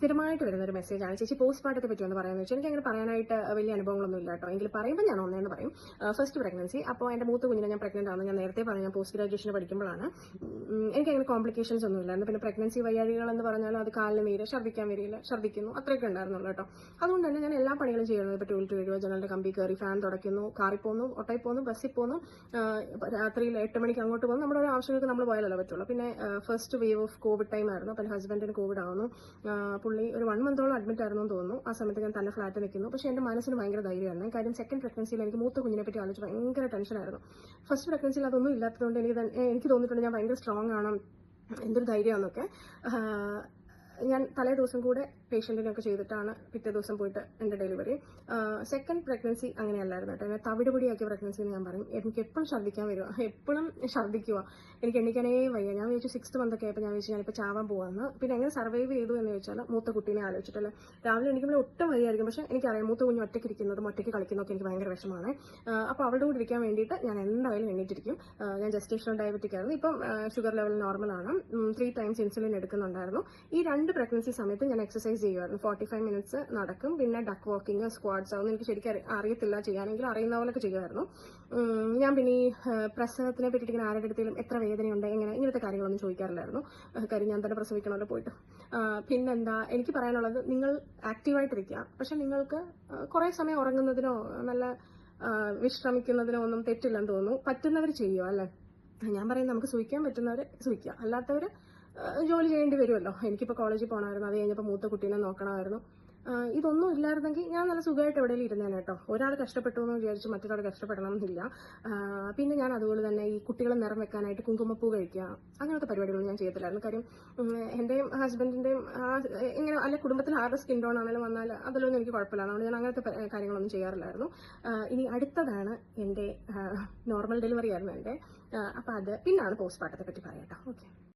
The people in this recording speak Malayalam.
സ്ഥിരമായിട്ട് വരുന്നൊരു മെസ്സേജാണ്, ചേച്ചി പോസ്റ്റ് പാർട്ടത്തെ പറ്റി ഒന്ന് പറയാമെന്ന് വെച്ചാൽ. എനിക്ക് അങ്ങനെ പറയാനായിട്ട് വലിയ അനുഭവങ്ങളൊന്നും ഇല്ല കേട്ടോ. എങ്കിൽ പറയുമ്പോൾ ഞാൻ ഒന്നേന്ന് പറയും. ഫസ്റ്റ് പ്രഗ്നൻസി, അപ്പോൾ എൻ്റെ മൂത്ത കുഞ്ഞിനെ ഞാൻ പ്രഗ്നന്റ് ആണെന്ന് ഞാൻ നേരത്തെ പറഞ്ഞു. ഞാൻ പോസ്റ്റ് ഗ്രാജുവേഷന് പഠിക്കുമ്പോഴാണ്. എനിക്കങ്ങനെ കോംപ്ലിക്കേഷൻസ് ഒന്നും ഇല്ലായിരുന്നു. പിന്നെ പ്രഗ്നൻസി വയ്യാഴികൾ എന്ന് പറഞ്ഞാൽ അത് കാലിന് നീര്, ഛർദ്ദിക്കാൻ വരില്ല, ഛർദ്ദിക്കുന്നു, അത്രയൊക്കെ ഉണ്ടായിരുന്നുള്ളൂ കേട്ടോ. അതുകൊണ്ട് തന്നെ ഞാൻ എല്ലാ പണികളും ചെയ്യുന്നത്. ഇപ്പോൾ ടൂളിറ്റ് വീഴുക, ജനലിൻ്റെ കമ്പി കയറി, ഫാൻ തുടയ്ക്കുന്നു, കാറിൽ പോകുന്നു, ഒട്ടയിൽ പോകുന്നു, ബസ്സിൽ പോകുന്നു, രാത്രിയിൽ 8 മണിക്ക് അങ്ങോട്ട് പോകുന്നു. നമ്മുടെ ഒരു ആവശ്യങ്ങൾക്ക് നമ്മൾ പോയാലല്ലോ പറ്റുള്ളൂ. പിന്നെ first wave of Covid time ആയിരുന്നു. അപ്പം ഹസ്ബൻഡിന് കോവിഡ് ആവുന്നു. പുള്ളി ഒരു 1 മന്തോളം അഡ്മിറ്റ് ആയിരുന്നു എന്ന് തോന്നുന്നു. ആ സമയത്ത് ഞാൻ തന്നെ ഫ്ലാറ്റ് നിൽക്കുന്നു. പക്ഷേ എൻ്റെ മനസ്സിന് ഭയങ്കര ധൈര്യമായിരുന്നു. കാര്യം സെക്കൻഡ് പ്രഗ്നൻസിയിൽ എനിക്ക് മൂത്ത കുഞ്ഞിനെ പറ്റി ആലോചിച്ച് ഭയങ്കര ടെൻഷനായിരുന്നു. ഫസ്റ്റ് പ്രഗ്നൻസിയിൽ അതൊന്നും ഇല്ലാത്തതുകൊണ്ട് എനിക്ക് തോന്നിയിട്ടുണ്ട് ഞാൻ ഭയങ്കര സ്ട്രോങ് ആണ്, എന്തൊരു ധൈര്യമാണെന്നൊക്കെ. ഞാൻ തലേ ദിവസം കൂടെ പേഷ്യൻറ്റിനൊക്കെ ചെയ്തിട്ടാണ് പിറ്റേ ദിവസം പോയിട്ട് എൻ്റെ ഡെലിവറി. സെക്കൻഡ് പ്രഗ്നൻസി അങ്ങനെയല്ലായിരുന്നു കേട്ടോ. തവിടുപൊടിയാക്കിയ പ്രഗ്നൻസി എന്ന് ഞാൻ പറയും. എനിക്ക് എപ്പോഴും ഛർദ്ദിക്കാൻ വരുക, എപ്പോഴും ഛർദ്ദിക്കുക, എനിക്ക് എണ്ണിക്കാനേ വയ്യ. ഞാൻ വിചാരിച്ചു 6th മന്തൊക്കെ ആയപ്പോൾ ഞാൻ വിചാരിച്ചു ഞാനിപ്പോൾ ചാവാൻ പോകാമെന്ന്. പിന്നെ എങ്ങനെ സർവൈവ് ചെയ്തു എന്ന് ചോദിച്ചാൽ മൂത്ത കുട്ടീനെ ആലോചിച്ചിട്ടല്ലേ. രാവിലെ എണീക്കുമ്പോൾ ഒട്ടും വയ്യായിരിക്കും, പക്ഷേ എനിക്കറിയാം മൂത്ത കുഞ്ഞ് ഒറ്റയ്ക്ക് ഇരിക്കുന്നതും ഒറ്റയ്ക്ക് കളിക്കുന്നതൊക്കെ എനിക്ക് ഭയങ്കര വിഷമമാണ്. അപ്പോൾ അവളുടെ കൂടെ ഇരിക്കാൻ വേണ്ടിയിട്ട് ഞാൻ എന്തായാലും എണീറ്റിരിക്കും. ഞാൻ ജസ്റ്റേഷണൽ ഡയബറ്റിക് ആയിരുന്നു. ഇപ്പം ഷുഗർ ലെവൽ നോർമലാണ്. 3 times ഇൻസുലിൻ എടുക്കുന്നുണ്ടായിരുന്നു. ഈ 2 പ്രഗ്നൻസി സമയത്ത് ഞാൻ എക്സസൈസ് ചെയ്യുമായിരുന്നു. 45 minutes നടക്കും, പിന്നെ ഡക്ക് വാക്കിങ്, സ്ക്വാഡ്സ്, അതൊന്നും എനിക്ക് ശരിക്കും അറിയത്തില്ല ചെയ്യാനെങ്കിലും അറിയുന്ന പോലൊക്കെ ചെയ്യുമായിരുന്നു. ഞാൻ പിന്നെ ഈ പ്രസവത്തിനെ പറ്റിയിട്ട് ഇങ്ങനെ ആരുടെ അടുത്തേലും എത്ര വേദനയുണ്ട്, ഇങ്ങനത്തെ കാര്യങ്ങളൊന്നും ചോദിക്കാറില്ലായിരുന്നു. കാര്യം ഞാൻ തന്നെ പ്രസവിക്കണമല്ലോ പോയിട്ട്. പിന്നെന്താ എനിക്ക് പറയാനുള്ളത്, നിങ്ങൾ ആക്റ്റീവായിട്ടിരിക്കുക. പക്ഷെ നിങ്ങൾക്ക് കുറേ സമയം ഉറങ്ങുന്നതിനോ നല്ല വിശ്രമിക്കുന്നതിനോ ഒന്നും തെറ്റില്ലെന്ന് തോന്നുന്നു. പറ്റുന്നവർ ചെയ്യുക അല്ലേ. ഞാൻ പറയും നമുക്ക് സൂഹിക്കാൻ പറ്റുന്നവർ സൂഹിക്കുക, അല്ലാത്തവർ ജോലി ചെയ്യേണ്ടി വരുമല്ലോ. എനിക്കിപ്പോൾ കോളേജിൽ പോകണമായിരുന്നു, അത് കഴിഞ്ഞപ്പോൾ മൂത്ത കുട്ടീനെ നോക്കണമായിരുന്നു. ഇതൊന്നും ഇല്ലായിരുന്നെങ്കിൽ ഞാൻ നല്ല സുഖമായിട്ട് എവിടെയെങ്കിലും ഇരുന്നേനെ കേട്ടോ. ഒരാൾ കഷ്ടപ്പെട്ടു എന്ന് വിചാരിച്ച് മറ്റൊരാൾ കഷ്ടപ്പെടണം എന്നില്ല. പിന്നെ ഞാൻ അതുപോലെ തന്നെ ഈ കുട്ടികളെ നിറം വെക്കാനായിട്ട് കുങ്കുമപ്പൂ കഴിക്കുക, അങ്ങനത്തെ പരിപാടികളൊന്നും ഞാൻ ചെയ്യത്തില്ലായിരുന്നു. കാര്യം എൻ്റെയും ഹസ്ബൻഡിൻ്റെയും ഇങ്ങനെ അല്ലെ കുടുംബത്തിൽ ആരുടെ സ്കിൻ ടോൺ ആണെങ്കിലും വന്നാൽ അതിലൊന്നും എനിക്ക് കുഴപ്പമില്ല. അതുകൊണ്ട് ഞാൻ അങ്ങനത്തെ കാര്യങ്ങളൊന്നും ചെയ്യാറില്ലായിരുന്നു. ഇനി അടുത്തതാണ് എൻ്റെ നോർമൽ ഡെലിവറി ആയിരുന്നു എൻ്റെ. അപ്പോൾ അത് പിന്നാണ് പോസ്റ്റ് പാർട്ടത്തെ പറ്റി പറയാം കേട്ടോ. ഓക്കെ.